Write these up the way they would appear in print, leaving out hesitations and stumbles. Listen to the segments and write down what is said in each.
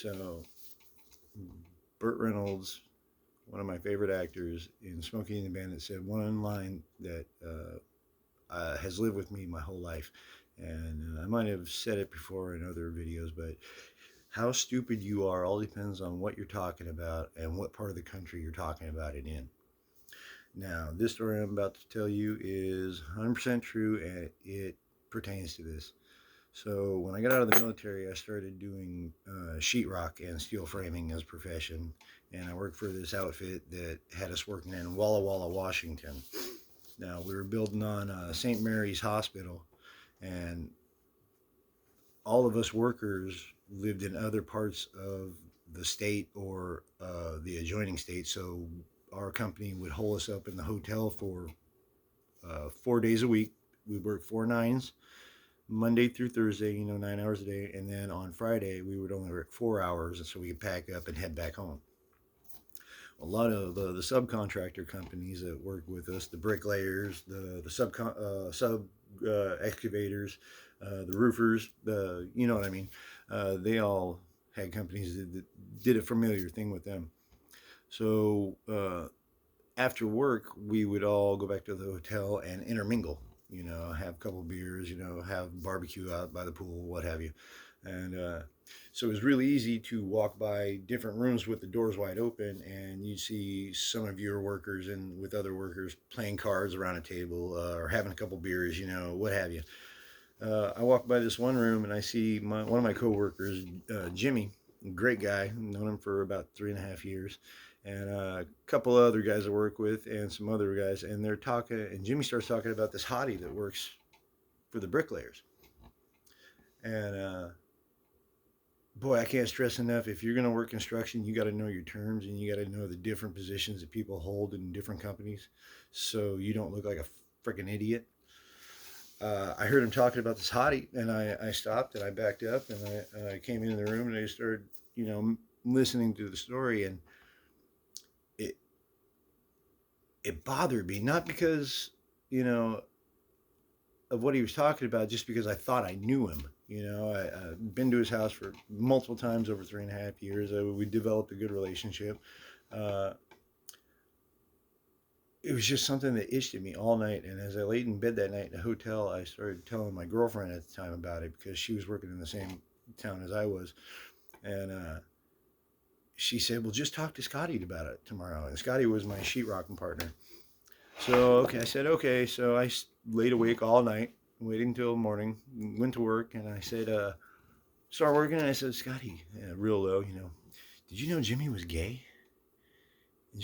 So, Burt Reynolds, one of my favorite actors in Smokey and the Bandit, said one line that has lived with me my whole life. And I might have said it before in other videos, but how stupid you are all depends on what you're talking about and what part of the country you're talking about it in. Now, this story I'm about to tell you is 100% true and it pertains to this. So, when I got out of the military, I started doing sheetrock and steel framing as a profession. And I worked for this outfit that had us working in Walla Walla, Washington. Now, we were building on St. Mary's Hospital, and all of us workers lived in other parts of the state or the adjoining state. So, our company would hole us up in the hotel for 4 days a week. We worked 4 9s, Monday through Thursday, 9 hours a day. And then on Friday, we would only work 4 hours. And so we could pack up and head back home. A lot of the subcontractor companies that work with us, the bricklayers, the sub excavators, the roofers, you know what I mean. They all had companies that did a familiar thing with them. So after work, we would all go back to the hotel and intermingle. Have a couple beers. Have barbecue out by the pool, what have you. And so it was really easy to walk by different rooms with the doors wide open, and you see some of your workers and with other workers playing cards around a table or having a couple beers, what have you. I walk by this one room and I see one of my coworkers, Jimmy, great guy, known him for about 3.5 years, and a couple of other guys I work with, and some other guys, and they're talking, and Jimmy starts talking about this hottie that works for the bricklayers, and boy, I can't stress enough, if you're going to work construction, you got to know your terms and you got to know the different positions that people hold in different companies so you don't look like a freaking idiot. I heard him talking about this hottie, and I stopped and I backed up and I came into the room and I started, listening to the story, and it it bothered me, not because you know of what he was talking about, just because I thought I knew him. I've been to his house for multiple times over 3.5 years. We developed a good relationship. Uh, it was just something that itched at me all night. And as I laid in bed that night in a hotel, I started telling my girlfriend at the time about it because she was working in the same town as I was. And she said, "Well, just talk to Scotty about it tomorrow." And Scotty was my sheetrocking partner. So, okay, I said, okay. So I laid awake all night, waiting until morning, went to work, and I said, start working. And I said, "Scotty," real low, "did you know Jimmy was gay?" And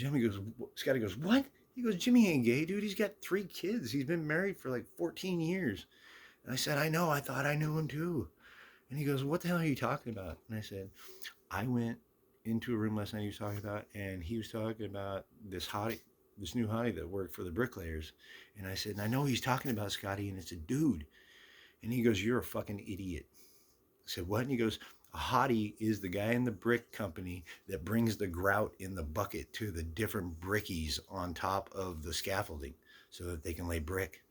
Scotty goes, "What?" He goes, "Jimmy ain't gay, dude. He's got 3 kids. He's been married for like 14 years. And I said, "I know. I thought I knew him too." And he goes, "What the hell are you talking about?" And I said, "I went into a room last night he was talking about, and he was talking about this new hottie that worked for the bricklayers." And I said, "And I know he's talking about Scotty, and it's a dude." And he goes, "You're a fucking idiot." I said, "What?" And he goes, "A hottie is the guy in the brick company that brings the grout in the bucket to the different brickies on top of the scaffolding so that they can lay brick."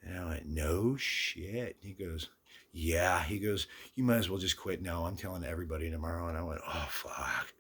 And I went, "No shit." He goes, "Yeah." He goes, "You might as well just quit now. I'm telling everybody tomorrow." And I went, "Oh, fuck."